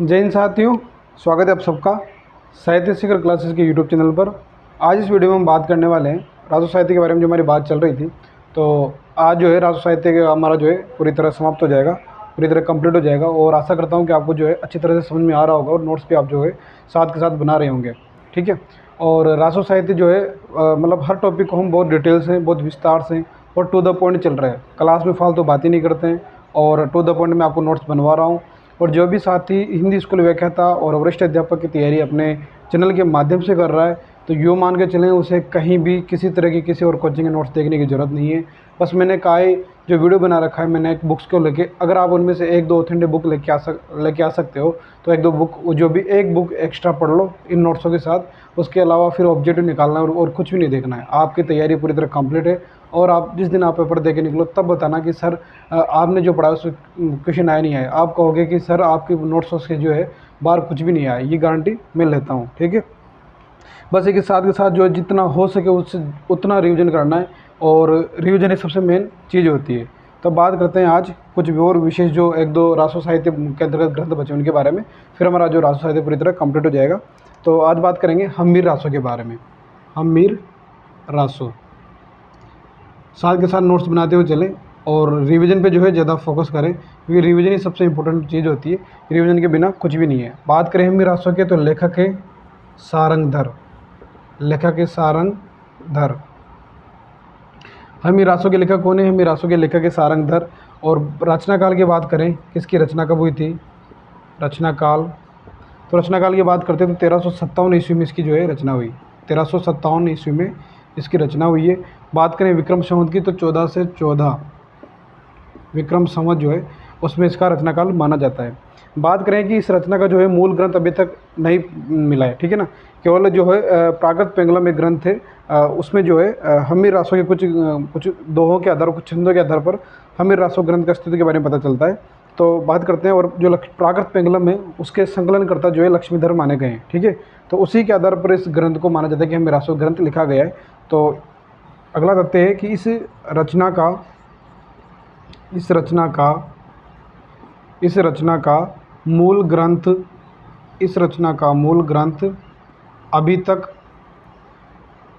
जय हिंद साथियों, स्वागत है आप सबका साहित्य शिखर क्लासेस के यूट्यूब चैनल पर। आज इस वीडियो में हम बात करने वाले हैं राजो साहित्य के बारे में। जो हमारी बात चल रही थी, तो आज जो है राजो साहित्य का हमारा जो है पूरी तरह समाप्त हो जाएगा, पूरी तरह कंप्लीट हो जाएगा। और आशा करता हूँ कि आपको जो है अच्छी तरह से समझ में आ रहा होगा और नोट्स भी आप जो है साथ के साथ बना रहे होंगे। ठीक है। और राजो साहित्य जो है मतलब हर टॉपिक को हम बहुत डिटेल से, बहुत विस्तार से और टू द पॉइंट चल रहा है। क्लास में फालतू बात ही नहीं करते हैं और टू द पॉइंट में आपको नोट्स बनवा रहा हूँ। और जो भी साथी हिंदी स्कूल व्याख्याता और वरिष्ठ अध्यापक की तैयारी अपने चैनल के माध्यम से कर रहा है, तो यूँ मान के चलें उसे कहीं भी किसी तरह की किसी और कोचिंग के नोट्स देखने की ज़रूरत नहीं है। बस मैंने कहा है, जो वीडियो बना रखा है मैंने एक बुक्स को लेके, अगर आप उनमें से एक दो ऑथेंटिक बुक लेके आ सकते हो तो एक दो बुक, जो भी एक बुक एक्स्ट्रा पढ़ लो इन नोट्सों के साथ। उसके अलावा फिर ऑब्जेक्टिव निकालना है और कुछ भी नहीं देखना है। आपकी तैयारी पूरी तरह कंप्लीट है। और आप जिस दिन आप पेपर दे के निकलो तब बताना कि सर आपने जो पढ़ा उसमें क्वेश्चन आया नहीं आया। आप कहोगे कि सर आपकी नोट्स के जो है बाहर कुछ भी नहीं आया, ये गारंटी मैं लेता हूँ। ठीक है। बस एक के साथ जो है जितना हो सके उससे उतना रिवीजन करना है, और रिवीजन एक सबसे मेन चीज़ होती है। तो बात करते हैं आज कुछ भी और विशेष, जो एक दो रासो साहित्य के अंतर्गत ग्रंथ बचे उनके बारे में, फिर हमारा जो रासो साहित्य पूरी तरह कंप्लीट हो जाएगा। तो आज बात करेंगे हम्मीर रासो के बारे में। हम्मीर रासो साथ के साथ नोट्स बनाते हुए चलें और रिवीजन पे जो है ज़्यादा फोकस करें, क्योंकि रिवीजन ही सबसे इंपॉर्टेंट चीज़ होती है। रिवीजन के बिना कुछ भी नहीं है। बात करें हम्मीर रासो के, तो लेखक है सारंगधर। लेखक है सारंगधर। हम्मीर रासो के लेखक कौन है? हम्मीर रासो के लेखक है सारंगधर। और रचना काल की बात करें, किसकी रचना कब हुई थी? रचना काल, तो रचना काल की बात करते हैं तो 1357 ईस्वी में इसकी जो है रचना हुई। 1357 ईस्वी में इसकी रचना हुई है। बात करें विक्रम संवत की, तो 14 से 14 विक्रम संवत जो है उसमें इसका रचना काल माना जाता है। बात करें कि इस रचना का जो है मूल ग्रंथ अभी तक नहीं मिला है। ठीक है ना। केवल जो है प्राकृत पेंगलम एक ग्रंथ है, उसमें जो है हम्मीर रासो के कुछ दोहों के आधार, कुछ छंदों के आधार पर हम्मीर रासो ग्रंथ का अस्तित्व के बारे में पता चलता है। तो बात करते हैं। और जो प्राकृत पेंगलम है उसके संकलनकर्ता जो है लक्ष्मीधर माने गए हैं। ठीक है। तो उसी के आधार पर इस ग्रंथ को माना जाता है कि हम्मीर रासो ग्रंथ लिखा गया है। तो अगला तथ्य है कि रचना का इस रचना का इस रचना का मूल ग्रंथ इस रचना का मूल ग्रंथ अभी तक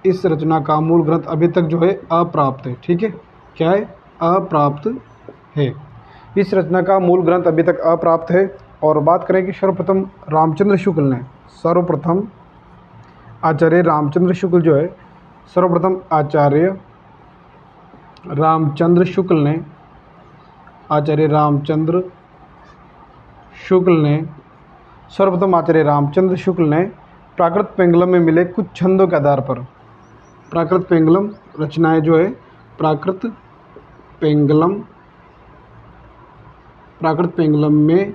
इस रचना का मूल ग्रंथ अभी तक जो है अप्राप्त है। ठीक है। क्या है? अप्राप्त है। इस रचना का मूल ग्रंथ अभी तक अप्राप्त है। और बात करें कि सर्वप्रथम रामचंद्र शुक्ल ने, सर्वप्रथम आचार्य रामचंद्र शुक्ल जो है, सर्वप्रथम आचार्य रामचंद्र शुक्ल ने आचार्य रामचंद्र शुक्ल ने सर्वप्रथम आचार्य रामचंद्र शुक्ल ने प्राकृत पेंगलम में मिले कुछ छंदों के आधार पर, प्राकृत पेंगलम रचनाएं जो है, प्राकृत पेंगलम में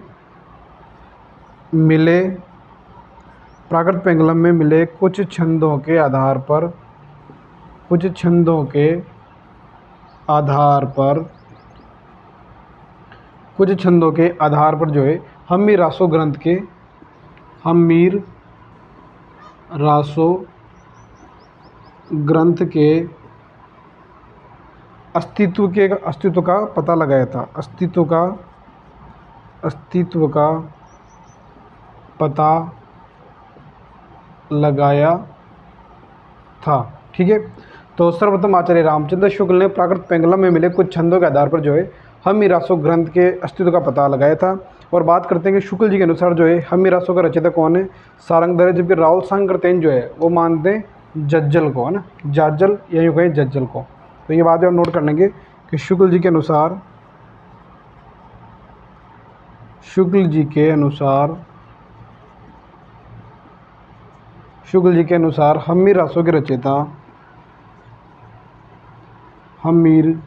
मिले प्राकृत पेंगलम में मिले कुछ छंदों के आधार पर कुछ छंदों के आधार पर कुछ छंदों के आधार पर जो है हम्मीर रासो ग्रंथ के हम्मीर रासो ग्रंथ के अस्तित्व का पता लगाया था। अस्तित्व का पता लगाया था। ठीक है। तो सर्वप्रथम आचार्य रामचंद्र शुक्ल ने प्राकृत पेंगलम में मिले कुछ छंदों के आधार पर जो है हम्मीर रासो ग्रंथ के अस्तित्व का पता लगाया था। और बात करते हैं कि शुक्ल जी के अनुसार जो है हम्मीर रासो का रचयिता कौन है? सारंगधर है। जबकि राहुल सांकृतेन जो है वो मानते हैं जज्जल को, है ना, जाज्जल या यूँ कहें जज्जल को। तो ये बात हम नोट कर लेंगे कि शुक्ल जी के अनुसार शुक्ल जी के अनुसार हम्मीर रासो के रचयिता हम्मीर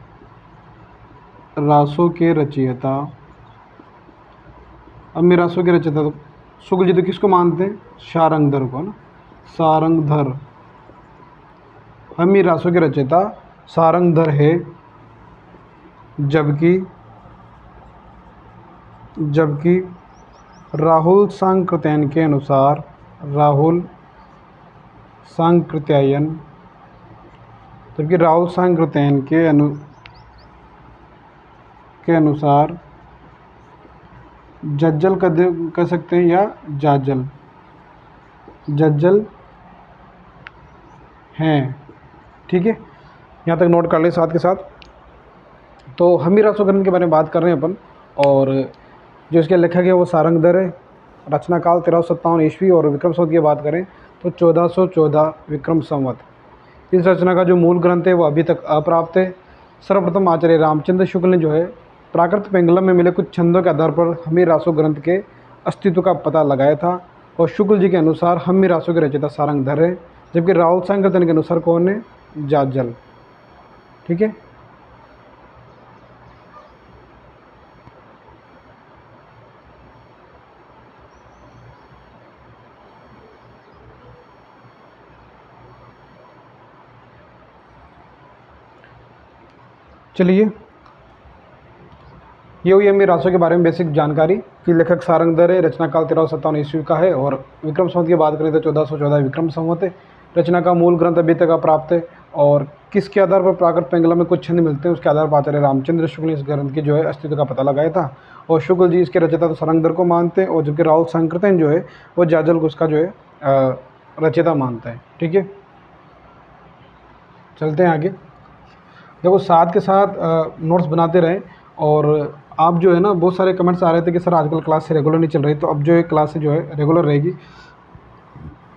रासो के रचयिता शुक्ल जी तो किसको मानते हैं? सारंगधर को, ना, सारंगधर। हम्मीर रासो के रचयिता सारंगधर है। जबकि राहुल सांकृत्यायन के अनुसार के अनुसार जज्जल कह सकते हैं या जाजल, जज्जल हैं। ठीक है, यहाँ तक नोट कर लें साथ के साथ। तो हम्मी रासो ग्रंथ के बारे में बात कर रहे हैं अपन, और जो इसके लेखक है वो सारंगधर है। रचना काल 1357 ईस्वी, और विक्रम संवत की बात करें तो 1414 विक्रम संवत। इस रचना का जो मूल ग्रंथ है वो अभी तक अप्राप्त है। सर्वप्रथम आचार्य रामचंद्र शुक्ल ने जो है प्राकृत पेंगलम में मिले कुछ छंदों के आधार पर हम्मी रासो ग्रंथ के अस्तित्व का पता लगाया था, और शुक्ल जी के अनुसार हम्मी रासो के रचयिता सारंगधर है, जबकि राहुल संकीर्तन के अनुसार कौन है? जाजल। ठीक है, चलिए ये हुई हम्मी रासो के बारे में बेसिक जानकारी कि लेखक सारंगधर है, रचना काल 1357 ईस्वी का है, और विक्रम संवत की बात करें तो 1414 विक्रम संवत है। रचना का मूल ग्रंथ अभी तक अप्राप्त है, और किसके आधार पर प्राकृत पेंगलम में कुछ छंद मिलते हैं उसके आधार पर आचार्य रामचंद्र शुक्ल ने इस ग्रंथ के जो है अस्तित्व का पता लगाया था, और शुक्ल जी इसके रचयिता तो सारंगधर को मानते हैं, और जबकि राहुल संकीर्तन जो है वो जाजल को उसका जो है रचयिता मानता है। ठीक है, चलते हैं आगे। देखो साथ के साथ नोट्स बनाते रहें, और आप जो है ना बहुत सारे कमेंट्स आ रहे थे कि सर आजकल क्लास से रेगुलर नहीं चल रही, तो अब जो है क्लास जो है रेगुलर रहेगी।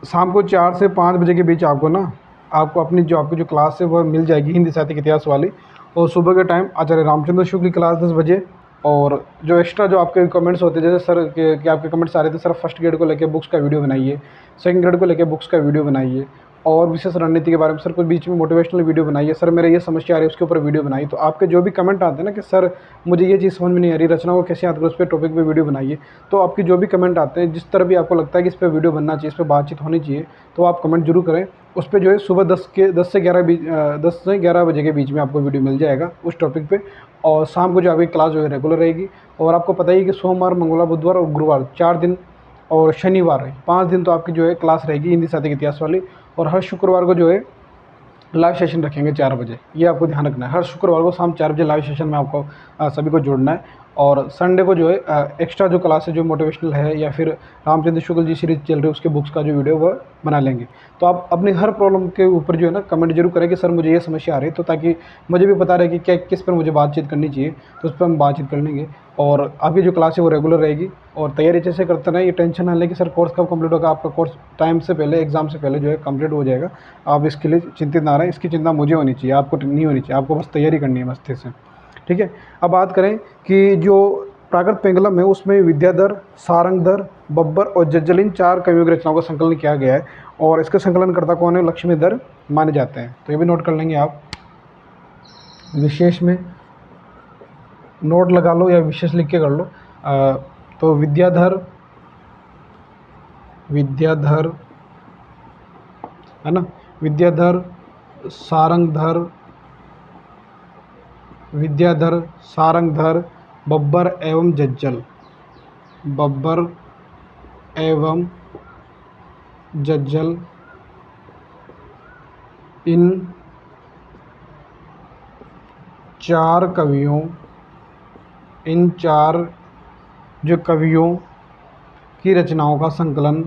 शाम को 4 से 5 बजे के बीच आपको ना आपकी जो क्लास है वह मिल जाएगी, हिंदी साहित्य के इतिहास वाली। और सुबह के टाइम आचार्य रामचंद्र शुक्ल की क्लास 10 बजे, और जो एक्स्ट्रा जो आपके कमेंट्स होते हैं, जैसे सर के आपके कमेंट्स आ रहे थे सर फर्स्ट ग्रेड को लेकर बुक्स का वीडियो बनाइए, सेकंड ग्रेड को लेकर बुक्स का वीडियो बनाइए, और विशेष रणनीति के बारे में सर कुछ बीच में मोटिवेशनल वीडियो बनाइए, सर मेरे ये समस्या आ रही है उसके ऊपर वीडियो बनाइए। तो आपके जो भी कमेंट आते हैं ना कि सर मुझे ये चीज़ समझ में नहीं आ रही, रचना को कैसे याद करो, उस पर टॉपिक पे वीडियो बनाइए, तो आपके जो भी कमेंट आते हैं जिस तरह भी आपको लगता है कि इस पर वीडियो बनना चाहिए, इस पर बातचीत होनी चाहिए, तो आप कमेंट जरूर करें। उस पर जो है सुबह 10 से 11 बजे के बीच में आपको वीडियो मिल जाएगा उस टॉपिक पे। और शाम को जो आपकी क्लास जो है रेगुलर रहेगी, और आपको पता ही है कि सोमवार, मंगलवार, बुधवार और गुरुवार 4 दिन, और शनिवार 5 दिन तो आपकी जो है क्लास रहेगी हिंदी साहित्य के इतिहास वाली। और हर शुक्रवार को जो है लाइव सेशन रखेंगे 4 बजे, ये आपको ध्यान रखना है। हर शुक्रवार को शाम 4 बजे लाइव सेशन में आपको सभी को जोड़ना है। और संडे को जो है एक्स्ट्रा जो क्लास है जो मोटिवेशनल है या फिर रामचंद्र शुक्ल जी सीरीज चल रही है उसके बुक्स का जो वीडियो वो बना लेंगे। तो आप अपनी हर प्रॉब्लम के ऊपर जो है ना कमेंट जरूर करें कि सर मुझे ये समस्या आ रही है, तो ताकि मुझे भी पता रहे कि क्या किस पर मुझे बातचीत करनी चाहिए, तो उस पर हम बातचीत कर लेंगे। और आपकी जो क्लास है वो रेगुलर रहेगी, और तैयारी अच्छे से करते रहें। ये टेंशन ना लें कि सर कोर्स कब कंप्लीट होगा, आपका कोर्स टाइम से पहले, एग्ज़ाम से पहले जो है कंप्लीट हो जाएगा। आप इसके लिए चिंतित ना रहें, इसकी चिंता मुझे होनी चाहिए, आपको नहीं होनी चाहिए, आपको बस तैयारी करनी है मस्ती से। ठीक है, अब बात करें कि जो प्राकृत पेंगलम है उसमें विद्याधर, सारंगधर, बब्बर और जज्जल इन 4 कवियों की रचनाओं का संकलन किया गया है, और इसके संकलनकर्ता कौन है? लक्ष्मीधर माने जाते हैं। तो ये भी नोट कर लेंगे आप, विशेष में नोट लगा लो या विशेष लिख के कर लो। तो विद्याधर है ना, विद्याधर, सारंगधर, बब्बर एवं जज्जल, इन 4 जो कवियों की रचनाओं का संकलन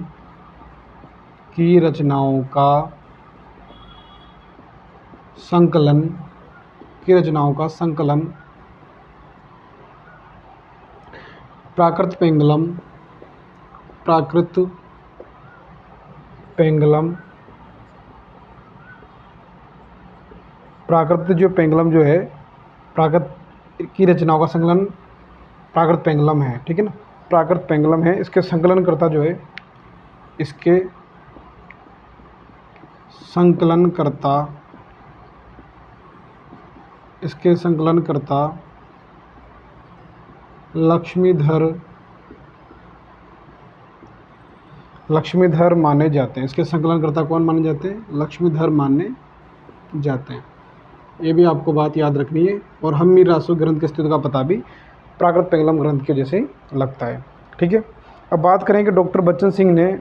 प्राकृत जो पेंगलम जो है, प्राकृत की रचनाओं का संकलन प्राकृत पेंगलम है। ठीक है ना, प्राकृत पेंगलम है। इसके संकलनकर्ता जो है, इसके संकलनकर्ता लक्ष्मीधर माने जाते हैं। इसके संकलनकर्ता कौन माने जाते हैं? लक्ष्मीधर माने जाते हैं। ये भी आपको बात याद रखनी है। और हम्मी रासो ग्रंथ के अस्तित्व का पता भी प्राकृत पेंगलम ग्रंथ के जैसे लगता है। ठीक है, अब बात करें कि डॉक्टर बच्चन सिंह ने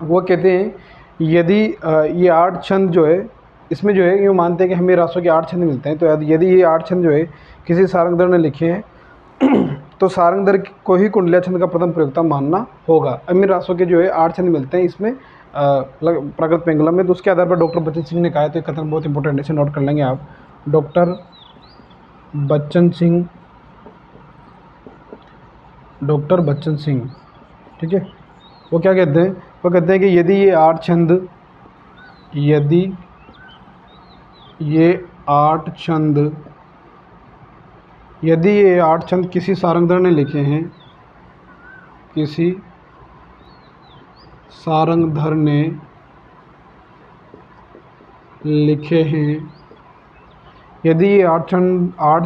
वो कहते हैं यदि ये 8 छंद जो है, इसमें जो है यूँ मानते हैं कि हम्मी रासो के 8 छंद मिलते हैं। तो यदि ये 8 छंद जो है किसी सारंगधर ने लिखे हैं तो सारंगधर को ही कुंडलिया छंद का प्रथम प्रयोक्ता मानना होगा। अमीर रासों के जो है 8 छंद मिलते हैं इसमें प्राकृत पेंगुलम में। तो उसके आधार पर डॉक्टर बच्चन सिंह ने कहा है, तो ये कथन बहुत इंपॉर्टेंट है, इसे नोट कर लेंगे आप। डॉक्टर बच्चन सिंह, ठीक है, वो क्या कहते हैं? वो कहते हैं कि यदि ये 8 छंद किसी सारंगधर ने लिखे हैं, यदि ये 8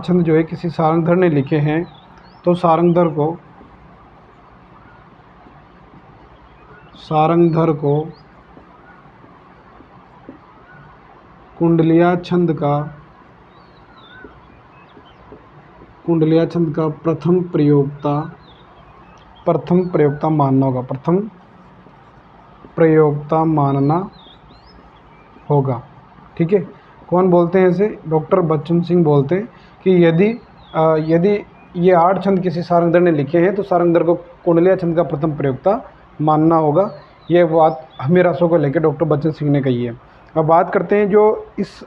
छंद जो है किसी सारंगधर ने लिखे हैं, तो सारंगधर को कुंडलिया छंद का प्रथम प्रयोक्ता मानना होगा, मानना होगा। ठीक है, कौन बोलते हैं इसे? डॉक्टर बच्चन सिंह बोलते हैं कि यदि ये 8 छंद किसी सारंगधर ने लिखे हैं, तो सारंगधर को कुंडलिया छंद का प्रथम प्रयोक्ता मानना होगा। ये बात हमीर रासों को लेकर डॉक्टर बच्चन सिंह ने कही है। अब बात करते हैं, जो इस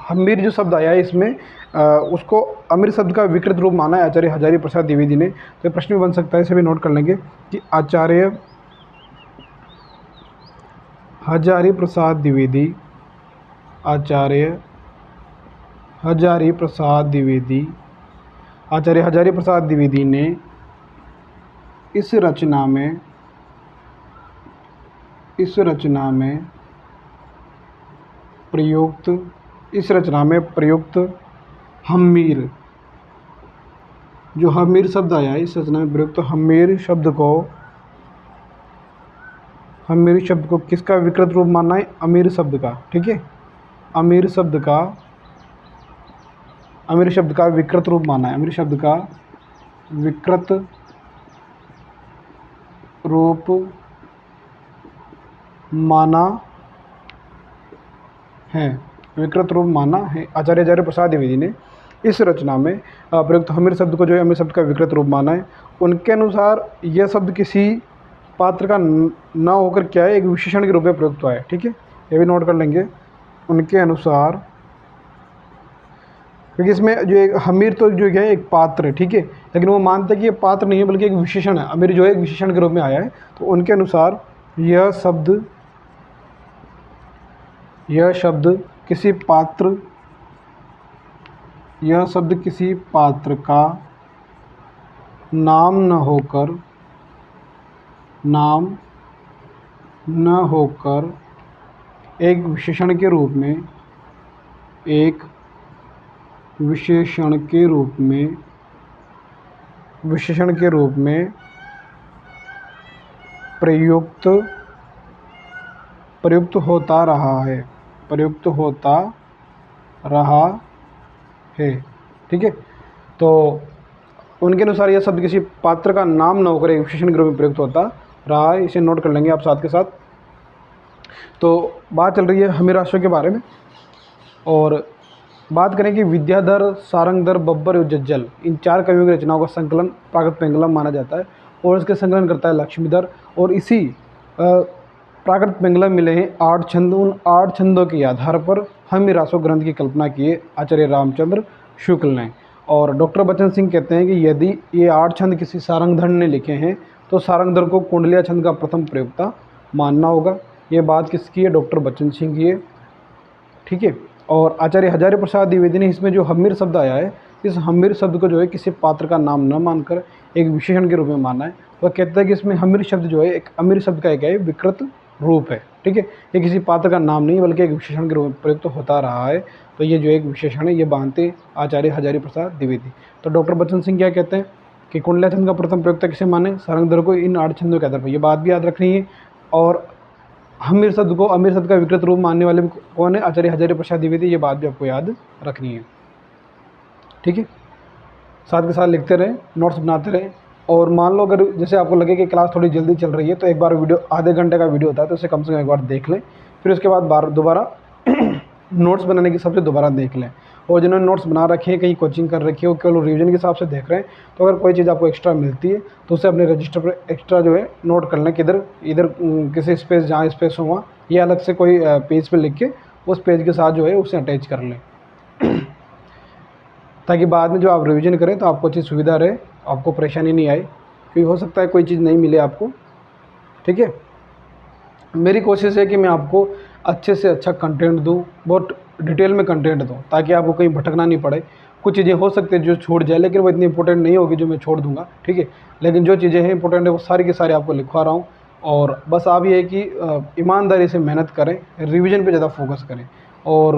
हमीर जो शब्द आया है इसमें उसको अमीर शब्द का विकृत रूप माना है आचार्य हजारी प्रसाद द्विवेदी ने। तो प्रश्न भी बन सकता है, इसे भी नोट कर लेंगे कि आचार्य हजारी प्रसाद द्विवेदी ने इस रचना में प्रयुक्त हमीर, जो हमीर शब्द आया है, इस रचना में प्रयुक्त हमीर शब्द को किसका विकृत रूप मानना है? अमीर शब्द का। ठीक है, अमीर शब्द का विकृत रूप माना है, अमीर शब्द का विकृत रूप माना है। आचार्य हजारी प्रसाद द्विवेदी ने इस रचना में प्रयुक्त हमीर शब्द को जो है अमीर शब्द का विकृत रूप माना है। उनके अनुसार यह शब्द किसी पात्र का न होकर क्या है, एक विशेषण के रूप में प्रयुक्त हुआ है। ठीक है, ये भी नोट कर लेंगे। उनके अनुसार, क्योंकि इसमें जो एक हमीर तो जो है एक पात्र है, ठीक है, लेकिन वो मानते हैं कि ये पात्र नहीं है बल्कि एक विशेषण है। अमीर जो है एक विशेषण के रूप में आया है। तो उनके अनुसार यह शब्द किसी पात्र का नाम न होकर एक विशेषण के रूप में प्रयुक्त होता रहा है। ठीक है, तो उनके अनुसार यह शब्द किसी पात्र का नाम न होकर एक विशेषण के रूप में प्रयुक्त होता रहा है। इसे नोट कर लेंगे आप साथ के साथ। तो बात चल रही है हमीर रासों के बारे में, और बात करें कि विद्याधर, सारंगधर, बब्बर और जज्जल, इन 4 कवियों की रचनाओं का संकलन प्राकृत पेंगुलम माना जाता है, और इसके संकलन करता है लक्ष्मीधर। और इसी प्राकृत पेंगुलम मिले हैं 8 छंद। उन 8 छंदों के आधार पर हमीर रासों ग्रंथ की कल्पना की है आचार्य रामचंद्र शुक्ल ने। और डॉक्टर बच्चन सिंह कहते हैं कि यदि ये 8 छंद किसी सारंगधर ने लिखे हैं, तो सारंगधर को कुंडलिया छंद का प्रथम प्रयोक्ता मानना होगा। ये बात किसकी है? डॉक्टर बच्चन सिंह की है। ठीक है, और आचार्य हजारी प्रसाद द्विवेदी ने इसमें जो हमीर शब्द आया है, इस हमीर शब्द को जो है किसी पात्र का नाम न मानकर एक विशेषण के रूप में माना है। वह कहता है कि इसमें हमीर शब्द जो है एक अमीर शब्द का एक विकृत रूप है। ठीक है, ये किसी पात्र का नाम नहीं बल्कि एक विशेषण के रूप में प्रयुक्त तो होता रहा है। तो ये जो एक विशेषण है, ये मानते आचार्य हजारी प्रसाद द्विवेदी। तो डॉक्टर बच्चन सिंह क्या कहते हैं कि कुंडलिया छंद का प्रथम प्रयोक्ता किसे माने? सारंगधर को इन 8 छंदों के आधार पर। ये बात भी याद रखनी है। और हमीर शब्द को अमीर शब्द का विकृत रूप मानने वाले कौन है? आचार्य हजारी प्रसाद द्विवेदी। ये बात भी आपको याद रखनी है। ठीक है, साथ के साथ लिखते रहें, नोट्स बनाते रहें। और मान लो अगर जैसे आपको लगे कि क्लास थोड़ी जल्दी चल रही है, तो एक बार वीडियो आधे घंटे का वीडियो होता है, तो उसे कम से कम एक बार देख लें। फिर उसके बाद दोबारा नोट्स बनाने की सबसे दोबारा देख लें। और जिन्होंने नोट्स बना रखे हैं, कहीं कोचिंग कर रखी है, वो केवल रिवीजन के हिसाब से देख रहे हैं, तो अगर कोई चीज़ आपको एक्स्ट्रा मिलती है तो उसे अपने रजिस्टर पर एक्स्ट्रा जो है नोट कर लें कि इधर किसी स्पेस जहाँ स्पेस हो वहाँ ये अलग से कोई पेज पर लिख के उस पेज के साथ जो है उसे अटैच कर लें ताकि बाद में जो आप रिवीजन करें तो आपको अच्छी सुविधा रहे, आपको परेशानी नहीं आए, क्योंकि हो सकता है कोई चीज़ नहीं मिले आपको। ठीक है, मेरी कोशिश है कि मैं आपको अच्छे से अच्छा कंटेंट दूं, बहुत डिटेल में कंटेंट दूं, ताकि आपको कहीं भटकना नहीं पड़े। कुछ चीज़ें हो सकती है जो छूट जाए, लेकिन वो इतनी इंपॉर्टेंट नहीं होगी जो मैं छोड़ दूंगा। ठीक है, लेकिन जो चीज़ें हैं इंपॉर्टेंट है वो सारी की सारी आपको लिखवा रहा हूँ। और बस आप ये है कि ईमानदारी से मेहनत करें, रिविज़न पर ज़्यादा फोकस करें। और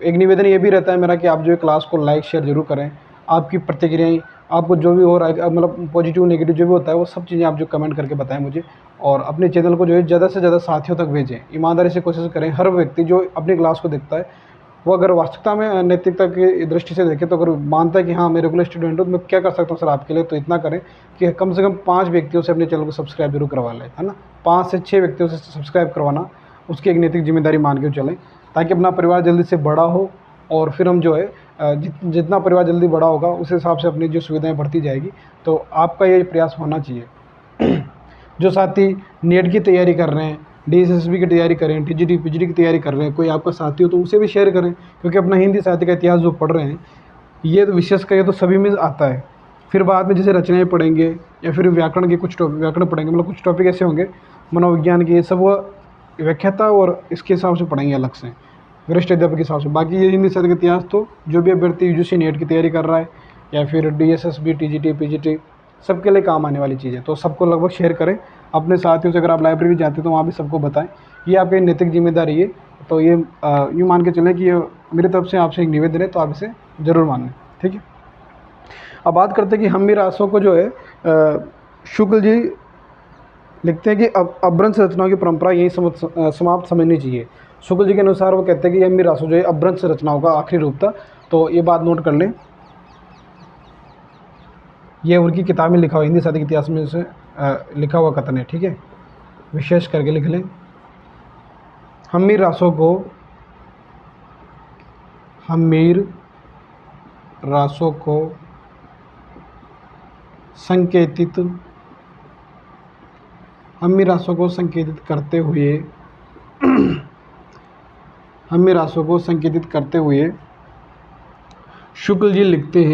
एक निवेदन ये भी रहता है मेरा कि आप जो है क्लास को लाइक शेयर ज़रूर करें। आपकी प्रतिक्रियाएँ, आपको जो भी हो रहा है, मतलब पॉजिटिव नेगेटिव जो भी होता है वो सब चीज़ें आप जो कमेंट करके बताएं मुझे। और अपने चैनल को जो है ज़्यादा से ज़्यादा साथियों तक भेजें। ईमानदारी से कोशिश करें, हर व्यक्ति जो अपनी क्लास को देखता है वो अगर वास्तविकता में नैतिकता की दृष्टि से देखे तो अगर मानता है कि हाँ मैं रेगुलर स्टूडेंट हूँ तो मैं क्या कर सकता हूँ सर आपके लिए, तो इतना करें कि कम से कम 5 व्यक्तियों से अपने चैनल को सब्सक्राइब जरूर करवा लें, है ना। 5 से 6 व्यक्तियों से सब्सक्राइब करवाना उसकी एक नैतिक जिम्मेदारी मान के चलें, ताकि अपना परिवार जल्दी से बड़ा हो। और फिर हम जो है जितना परिवार जल्दी बड़ा होगा उस हिसाब से अपनी जो सुविधाएं बढ़ती जाएगी। तो आपका ये प्रयास होना चाहिए। जो साथी नेट की तैयारी कर रहे हैं, डीएसएसबी की तैयारी कर रहे हैं, टीजीटी पीजीटी की तैयारी कर रहे हैं, कोई आपका साथी हो तो उसे भी शेयर करें, क्योंकि अपना हिंदी साहित्य का इतिहास जो पढ़ रहे हैं ये तो विशेष कर ये तो सभी में आता है। फिर बाद में जैसे रचनाएँ पढ़ेंगे या फिर व्याकरण के कुछ व्याकरण पढ़ेंगे, मतलब कुछ टॉपिक ऐसे होंगे मनोविज्ञान के, ये सब वो व्याख्याता और इसके हिसाब से पढ़ेंगे अलग से वरिष्ठ अध्यापक के हिसाब से। बाकी ये हिंदी साहित्य का इतिहास तो जो भी अभ्यर्थी यूजीसी नेट की तैयारी कर रहा है या फिर डीएसएसबी टीजीटी पीजीटी सबके लिए काम आने वाली चीज़ है। तो सबको लगभग शेयर करें अपने साथियों से। अगर आप लाइब्रेरी जाते हैं तो वहाँ भी सबको बताएं, ये आपकी नैतिक जिम्मेदारी है। तो ये यूँ मान के चलें कि ये मेरी तरफ से आपसे एक निवेदन है, तो आप इसे ज़रूर मानें। ठीक है, अब बात करते हैं कि हम भी रासों को जो है शुक्ल जी लिखते हैं कि अभ्रंश रचनाओं की परंपरा यही समाप्त समझनी चाहिए। शुक्ल जी के अनुसार वो कहते हैं कि हम भी रासो जो है अभ्रंश रचनाओं का आखिरी रूप था। तो ये बात नोट कर लें, ये उनकी किताब में लिखा हुआ, हिंदी साहित्य के इतिहास में से लिखा हुआ कथन है। ठीक है, विशेष करके लिख लें, हमीर रासों को संकेतित करते हुए शुक्ल जी लिखते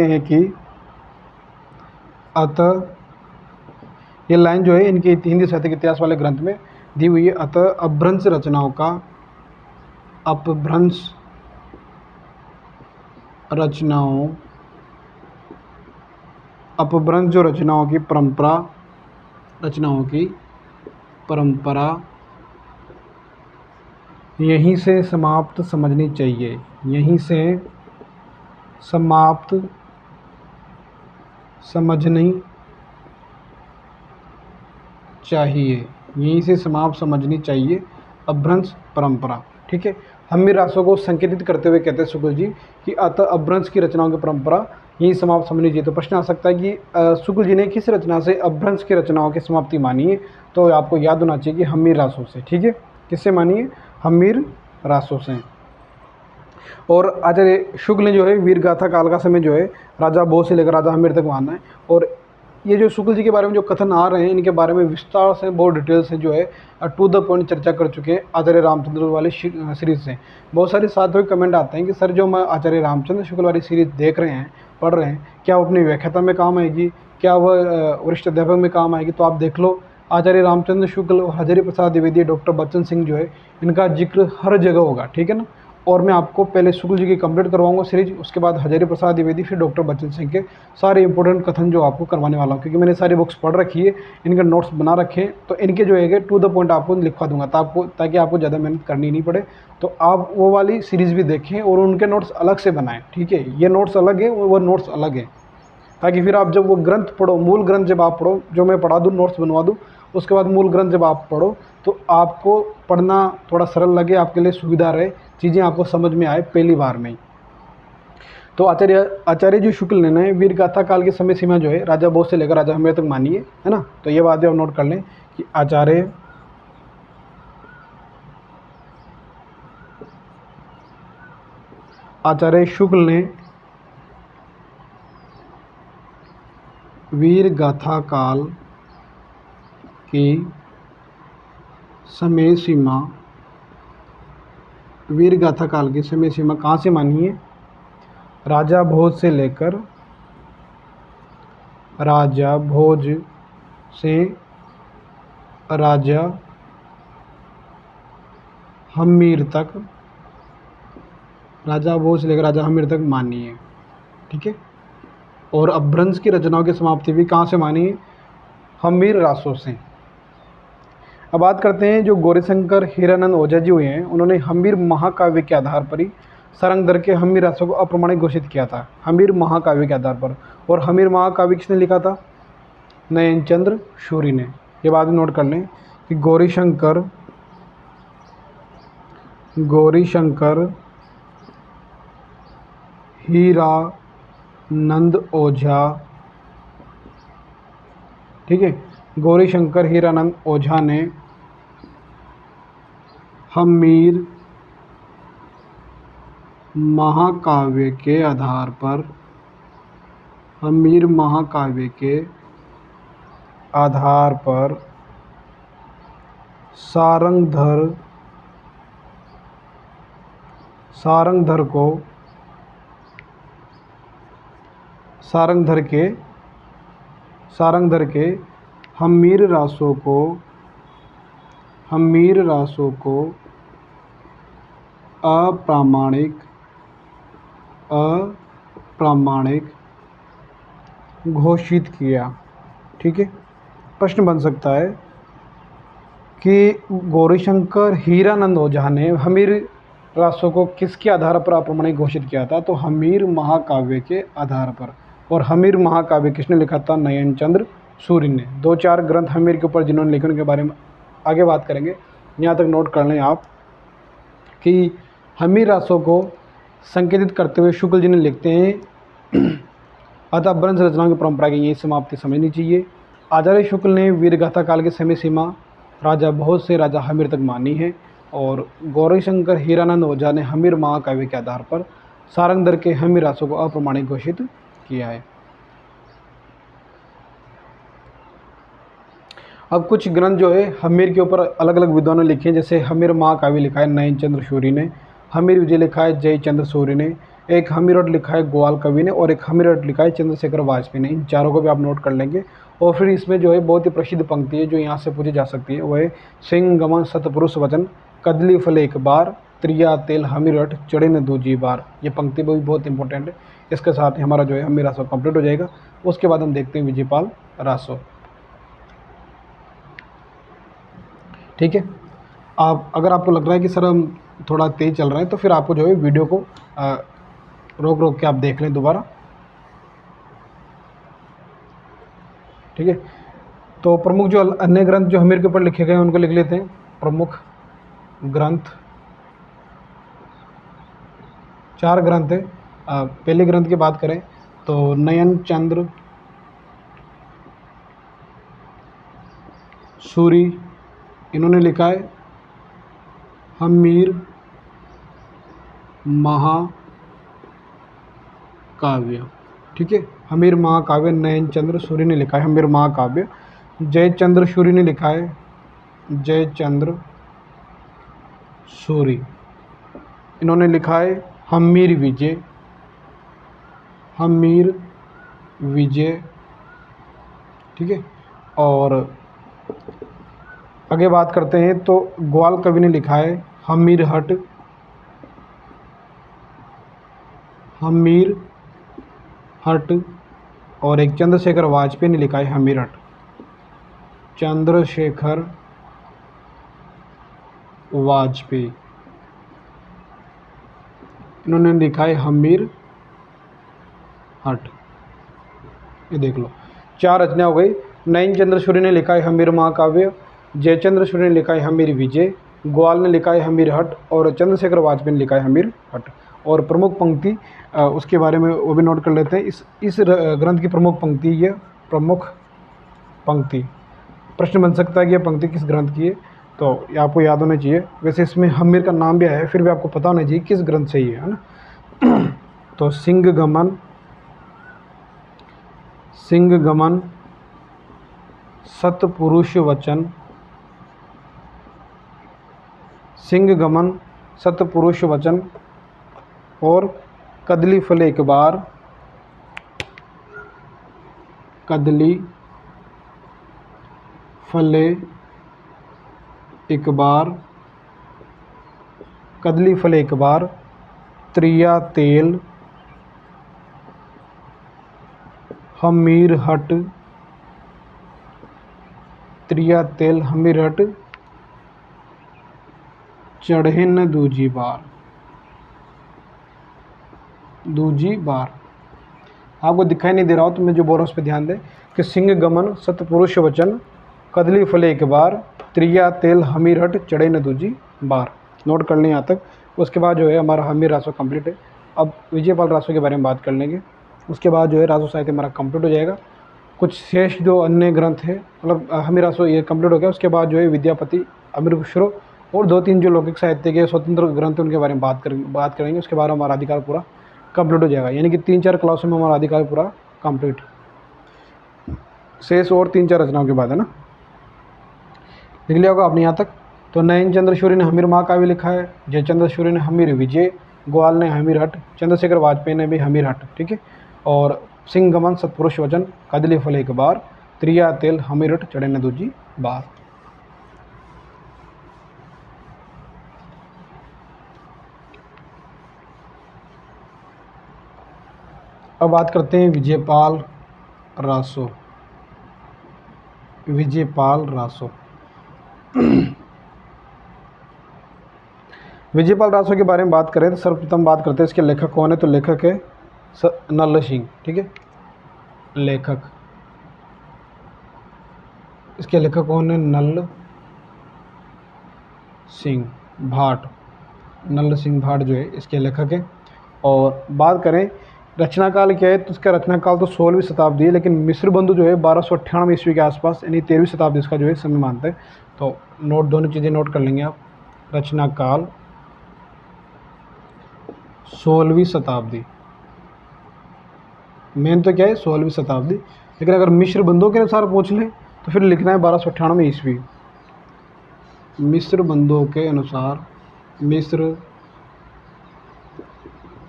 हैं कि अतः, ये लाइन जो है इनके हिंदी साहित्य के इतिहास वाले ग्रंथ में दी हुई है। अतः अपभ्रंश रचनाओं की परंपरा यहीं से समाप्त समझनी चाहिए। यहीं से समाप्त समझनी चाहिए अपभ्रंश परंपरा। ठीक है, हमीर रासों को संकेतित करते हुए कहते हैं शुक्ल जी कि अतः अपभ्रंश की रचनाओं की परंपरा यही समाप्त समझनी चाहिए। तो प्रश्न आ सकता है कि शुक्ल जी ने किस रचना से अपभ्रंश की रचनाओं की समाप्ति मानी है? तो आपको याद होना चाहिए कि हमीर रासों से। ठीक है, किससे मानी है? हमीर रासों से। और आचार्य शुक्ल ने जो है वीर गाथा काल का समय जो है राजा भोज से लेकर राजा हमीर तक माना है। और ये जो शुक्ल जी के बारे में जो कथन आ रहे हैं इनके बारे में विस्तार से बहुत डिटेल से जो है टू द पॉइंट चर्चा कर चुके हैं आचार्य रामचंद्र वाली सीरीज़ से। बहुत सारे साथियों के कमेंट आते हैं कि सर जो हम आचार्य रामचंद्र शुक्ल वाली सीरीज़ देख रहे हैं, पढ़ रहे हैं, क्या वो अपनी व्याख्याता में काम आएगी, क्या वह वरिष्ठ अध्यापक में काम आएगी? तो आप देख लो, आचार्य रामचंद्र शुक्ल और हजारी प्रसाद द्विवेदी, डॉक्टर बच्चन सिंह जो है इनका जिक्र हर जगह होगा। ठीक है ना। और मैं आपको पहले शुक्ल जी की कंप्लीट करवाऊंगा सीरीज, उसके बाद हजारी प्रसाद द्विवेदी, फिर डॉक्टर बच्चन सिंह के सारे इंपॉर्टेंट कथन जो आपको करवाने वाला हूँ, क्योंकि मैंने सारी बुक्स पढ़ रखी है, इनके नोट्स बना रखे हैं, तो इनके जो है टू द पॉइंट आपको लिखवा दूंगा ताकि आपको ज़्यादा मेहनत करनी नहीं पड़े। तो आप वो वाली सीरीज़ भी देखें और उनके नोट्स अलग से बनाएं। ठीक है, ये नोट्स अलग है, वो नोट्स अलग है, ताकि फिर आप जब वो ग्रंथ पढ़ो, मूल ग्रंथ जब आप पढ़ो, जो मैं पढ़ा दूँ, नोट्स बनवा दूँ, उसके बाद मूल ग्रंथ जब आप पढ़ो तो आपको पढ़ना थोड़ा सरल लगे, आपके लिए सुविधा रहे, चीज़ें आपको समझ में आए पहली बार में ही। तो आचार्य जी शुक्ल ने वीर गाथा काल की समय सीमा जो है राजा भोज से लेकर राजा हमीर तक मानी है ना। तो ये बात आप नोट कर लें कि आचार्य शुक्ल ने वीर गाथा काल की समय सीमा कहाँ से मानी है? राजा भोज से राजा हमीर तक मानी है। ठीक है। और अपभ्रंश की रचनाओं की समाप्ति भी कहाँ से मानी है? हमीर रासों से। अब बात करते हैं जो गौरीशंकर हीरानंद ओझा जी हुए हैं, उन्होंने हमीर महाकाव्य के आधार पर ही सारंगधर के हमीर रासों को अप्रमाणिक घोषित किया था, हमीर महाकाव्य के आधार पर। और हमीर महाकाव्य किसने लिखा था? नयनचंद्र सूरी ने। ये बात नोट कर लें कि गौरीशंकर हीरानंद ओझा, ठीक है, गौरीशंकर हीरानंद ओझा ने हमीर महाकाव्य के आधार पर सारंगधर के हमीर रासों को अप्रामाणिक घोषित किया। ठीक है। प्रश्न बन सकता है कि गौरीशंकर हीरानंद ओझा ने हमीर रासों को किसके आधार पर अप्रामाणिक घोषित किया था? तो हमीर महाकाव्य के आधार पर। और हमीर महाकाव्य किसने लिखा था? नयनचंद्र सूरी ने। 2-4 ग्रंथ हमीर के ऊपर जिन्होंने लिखे उनके बारे में आगे बात करेंगे। यहाँ तक नोट कर लें आप कि हमीर रासों को संकेतित करते हुए शुक्ल जी ने लिखते हैं अतः अपभ्रंश रचनाओं की परंपरा की यही समाप्ति समझनी चाहिए। आचार्य शुक्ल ने वीरगाथा काल की समय सीमा राजा भोज से राजा हमीर तक मानी है। और गौरीशंकर हीरानंद ओझा ने हमीर महाकाव्य के आधार पर सारंगधर के हमीर रासों को अप्रमाणिक घोषित किया है। अब कुछ ग्रंथ जो है हमीर के ऊपर अलग अलग विद्वानों ने लिखे हैं। जैसे हमीर महाकाव्य लिखा है नयनचंद्र सूरी ने, हमीर विजय लिखा है जयचंद्र सूरी ने, एक हमीरठ लिखा है ग्वाल कवि ने, और एक हमीरठ लिखा है चंद्रशेखर वाजपेयी ने। इन चारों को भी आप नोट कर लेंगे। और फिर इसमें जो है बहुत ही प्रसिद्ध पंक्ति है जो यहाँ से पूछी जा सकती है, वो है सिंह गमन सतपुरुष वचन कदली फल एक बार त्रिया तेल हमीरठ चढ़े न दूजी बार। ये पंक्ति भी बहुत इंपॉर्टेंट है। इसके साथ ही हमारा जो है हमीर रासो कंप्लीट हो जाएगा। उसके बाद हम देखते हैं विजयपाल रासो। ठीक है। आप अगर आपको लग रहा है कि सर हम थोड़ा तेज़ चल रहा है तो फिर आपको जो है वीडियो को रोक के आप देख लें दोबारा। ठीक है। तो प्रमुख जो अन्य ग्रंथ जो हमीर के ऊपर लिखे गए हैं उनको लिख लेते हैं। प्रमुख ग्रंथ 4 ग्रंथ है। पहले ग्रंथ की बात करें तो नयनचंद्र सूरी, इन्होंने लिखा है हमीर महाकाव्य। ठीक है। हमीर महाकाव्य नयनचंद्र सूरी ने लिखा है हमीर महाकाव्य। जयचंद्र सूरी ने लिखा है जयचंद्र सूरी, इन्होंने लिखा है हमीर विजय। ठीक है। और आगे बात करते हैं तो ग्वाल कवि ने लिखा है हमीरहट। और एक चंद्रशेखर वाजपेयी ने लिखा है हमीरहट। चंद्रशेखर वाजपेयी, इन्होंने लिखा है हमीरहट। ये देख लो 4 रचना हो गई। नयनचंद्र सूरी ने लिखा है हमीर महाकाव्य, जयचंद्र सूरी ने लिखा है हमीर विजय, ग्वाल ने लिखा है हमीरहट और चंद्रशेखर वाजपेयी ने लिखा है हमीरहट। और प्रमुख पंक्ति उसके बारे में वो भी नोट कर लेते हैं। इस ग्रंथ की प्रमुख पंक्ति, ये प्रमुख पंक्ति प्रश्न बन सकता है कि यह पंक्ति किस ग्रंथ की है, तो ये आपको याद होना चाहिए। वैसे इसमें हम्मीर का नाम भी आया है, फिर भी आपको पता होना चाहिए किस ग्रंथ से ही है ना। तो सिंह गमन सतपुरुष वचन, सिंह गमन सतपुरुष वचन और कदली फले एक बार, कदली फले एक बार, कदली फले एक बार, त्रिया तेल हमीर हट, त्रिया तेल हमीर हट चढ़े न दूजी बार, दूजी बार। आपको दिखाई नहीं दे रहा हो तो मैं जो बोल रहा हूँ उस पर ध्यान दें कि सिंह गमन सतपुरुष वचन, कदली फले एक बार, त्रिया तेल हमीर हट चढ़े न दूजी बार। नोट कर लें यहाँ तक। उसके बाद जो है हमारा हमीर रासो कंप्लीट है। अब विजयपाल रासो के बारे में बात कर लेंगे। उसके बाद जो है रासो साहित्य हमारा कंप्लीट हो जाएगा। कुछ शेष जो अन्य ग्रंथ है, मतलब हमीर रासो ये कंप्लीट हो गया। उसके बाद जो है विद्यापति, अमीर खुसरो और 2-3 जो लौकिक साहित्य के स्वतंत्र ग्रंथ हैं उनके बारे में बात करेंगे। उसके बाद हमारा अधिकार पूरा कंप्लीट हो जाएगा, यानी कि 3-4 क्लासों में हमारा अधिकार पूरा कंप्लीट, शेष और 3-4 रचनाओं के बाद है ना। लिख लिया होगा आपने यहाँ तक। तो नयन चंद्र सूर्य ने हमीर महाकाव्य लिखा है, जयचंद्र सूर्य ने हमीर विजय, ग्वाल ने हमीर हट, चंद्रशेखर वाजपेयी ने भी हमीर हट, ठीक है। और सिंह गमन सतपुरुष वचन, कदली फल एक बार, त्रिया तेल हमीर हट चढ़े न दूजी बार। अब बात करते हैं विजयपाल रासो। विजयपाल रासो विजयपाल रासो के बारे में बात करें तो सर्वप्रथम बात करते हैं इसके लेखक कौन है। तो लेखक है नल्ल सिंह, ठीक है। लेखक, इसके लेखक कौन है? नल्ल सिंह भाट। नल्ल सिंह भाट जो है इसके लेखक है। और बात करें रचना काल क्या है, तो इसका रचना काल तो 16वीं शताब्दी है, लेकिन मिस्र बंधु जो है 1298 ईस्वी के आसपास, यानी 13वीं शताब्दी इसका जो है समय मानते हैं। तो नोट, दोनों चीज़ें नोट कर लेंगे आप। रचना काल 16वीं शताब्दी, मेन तो क्या है 16वीं शताब्दी, लेकिन अगर मिस्र बंधुओं के अनुसार पूछ लें तो फिर लिखना है 1298 ईस्वी। मिस्र बंधुओं के अनुसार, मिस्र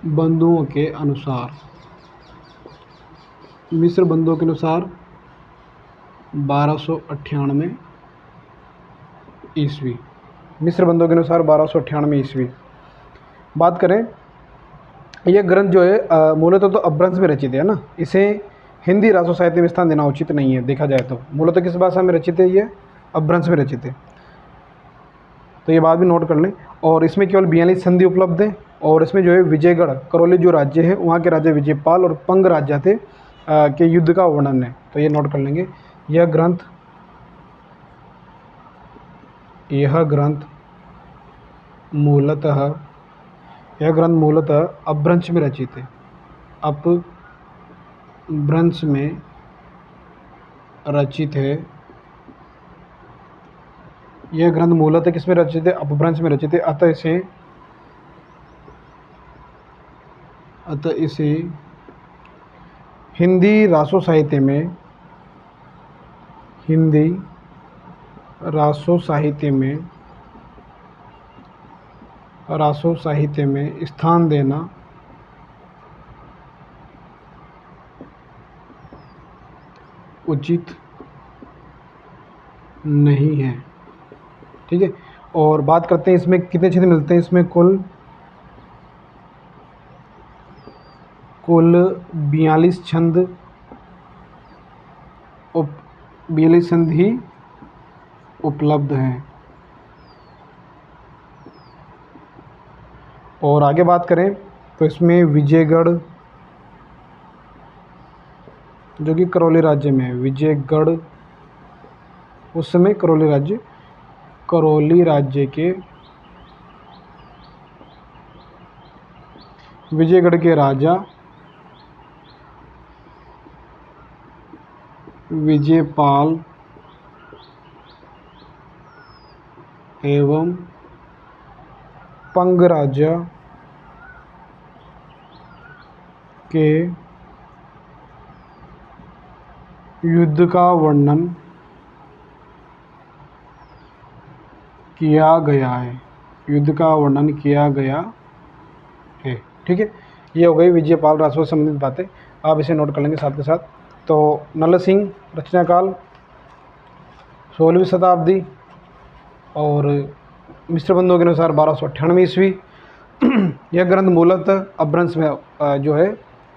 बंधुओं के अनुसार, मिस्र बंधुओं के अनुसार 1298 ईस्वी। मिस्र बंधुओं के अनुसार 1298 ईस्वी। बात करें, यह ग्रंथ जो है मूलतः तो अपभ्रंश में रचित है ना। इसे हिंदी रासो साहित्य में स्थान देना उचित नहीं है, देखा जाए तो। मूलतः किस भाषा में रचित है? ये अपभ्रंश में रचित है, तो ये बात भी नोट कर लें। और इसमें केवल 42 संधि उपलब्ध है। और इसमें जो है विजयगढ़ करौली जो राज्य है, वहाँ के राजा विजयपाल और पंग राजा थे के युद्ध का वर्णन है, तो ये नोट कर लेंगे। यह ग्रंथ मूलतः अपभ्रंश में रचित है। अपभ्रंश में रचित है। यह ग्रंथ मूलतः किसमें रचित है? अपभ्रंश में रचित है। अतः इसे हिंदी रासो साहित्य में स्थान देना उचित नहीं है, ठीक है। और बात करते हैं इसमें कितने छंद मिलते हैं। इसमें कुल 42 छंद 42 छंद ही उपलब्ध हैं। और आगे बात करें तो इसमें विजयगढ़ जो कि करौली राज्य में है, विजयगढ़ उस समय करौली राज्य के विजयगढ़ के राजा विजयपाल एवं पंग राजा के युद्ध का वर्णन किया गया है। युद्ध का वर्णन किया गया है। ठीक है, ये हो गई विजयपाल राजवंश से संबंधित बातें, आप इसे नोट कर लेंगे साथ के साथ। तो नल सिंह रचनाकाल 16वीं शताब्दी और मिश्र बंधुओं के अनुसार 1298 ईस्वी। यह ग्रंथ मूलतः अपभ्रंश में जो है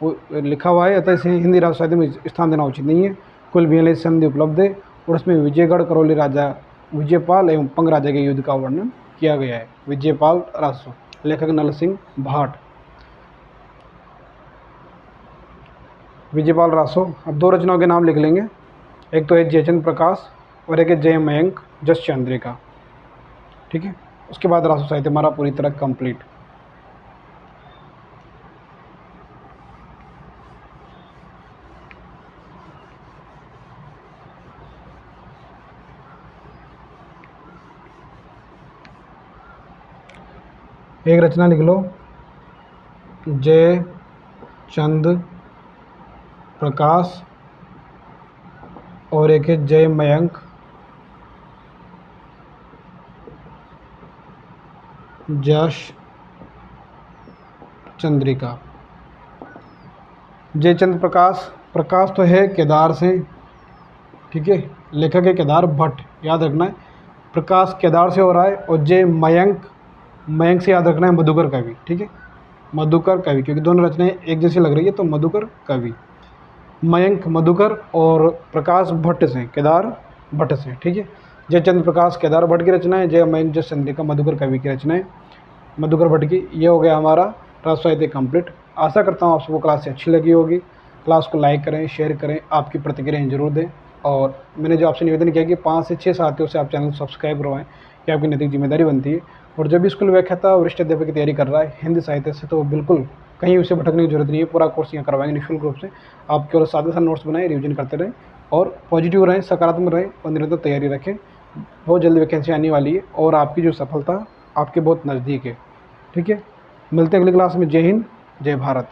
वो लिखा हुआ है, अतः इसे हिंदी राष्ट्र साहित्य में स्थान देना उचित नहीं है। कुल 42 संधि उपलब्ध है और उसमें विजयगढ़ करौली राजा विजयपाल एवं पंग राजा के युद्ध का वर्णन किया गया है। विजयपाल राजस्व, लेखक नल सिंह भाट। विजयपाल रासो। अब दो रचनाओं के नाम लिख लेंगे, एक तो है जयचंद्र प्रकाश और एक है जय मयंक जस चंद्रिका। ठीक है, उसके बाद रासो साहित्य हमारा पूरी तरह कंप्लीट। एक रचना लिख लो, जय चंद प्रकाश और एक है जय मयंक जश चंद्रिका। जयचंद्र प्रकाश, प्रकाश तो है केदार से, ठीक है, लेखक है केदार भट्ट, याद रखना है। प्रकाश केदार से हो रहा है। और जय मयंक, मयंक से याद रखना है मधुकर कवि। ठीक है, मधुकर कवि, क्योंकि दोनों रचनाएं एक जैसी लग रही है, तो मधुकर कवि। मयंक मधुकर और प्रकाश भट्ट से, केदार भट्ट से। ठीक है, जयचंद्र प्रकाश केदार भट्ट की रचना है, जय मयंक जस चंद्रिका मधुकर कवि की रचना है, मधुकर भट्ट की। ये हो गया हमारा राष्ट्र साहित्य कंप्लीट। आशा करता हूँ आप सबको क्लास से अच्छी लगी होगी। क्लास को लाइक करें, शेयर करें, आपकी प्रतिक्रियाएं जरूर दें। और मैंने जो आपसे निवेदन किया कि 5 से 6 साथियों से आप चैनल को सब्सक्राइब करवाएं, ये आपकी नैतिक जिम्मेदारी बनती है। और जब भी स्कूल व्याख्याता वरिष्ठ अध्यापक की तैयारी कर रहा है हिंदी साहित्य से, तो बिल्कुल कहीं उसे भटकने की जरूरत नहीं है। पूरा कोर्स यहाँ करवाएंगे निःशुल्क रूप से। आप केवल साथ के साथ नोट्स बनाएं, रिविजन करते रहें और पॉजिटिव रहें, सकारात्मक रहें और निरंतर तैयारी रखें। बहुत जल्दी वैकेंसी आने वाली है और आपकी जो सफलता आपके बहुत नज़दीक है। ठीक है, मिलते हैं अगली क्लास में। जय हिंद, जय भारत।